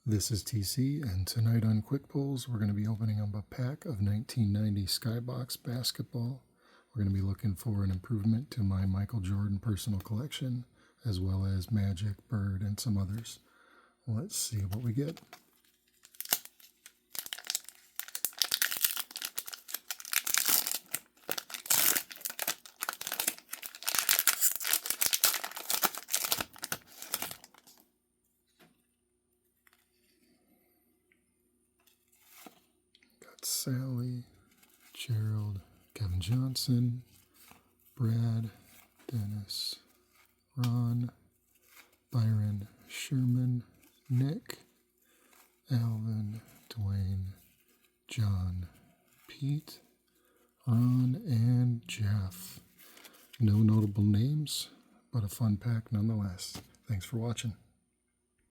This is TC, and tonight on Quick Pulls, we're going to be opening up a pack of 1990 Skybox basketball. We're going to be looking for an improvement to my Michael Jordan personal collection, as well as Magic, Bird, and some others. Let's see what we get. Sally, Gerald, Kevin Johnson, Brad, Dennis, Ron, Byron, Sherman, Nick, Alvin, Dwayne, John, Pete, Ron, and Jeff. No notable names, but a fun pack nonetheless. Thanks for watching.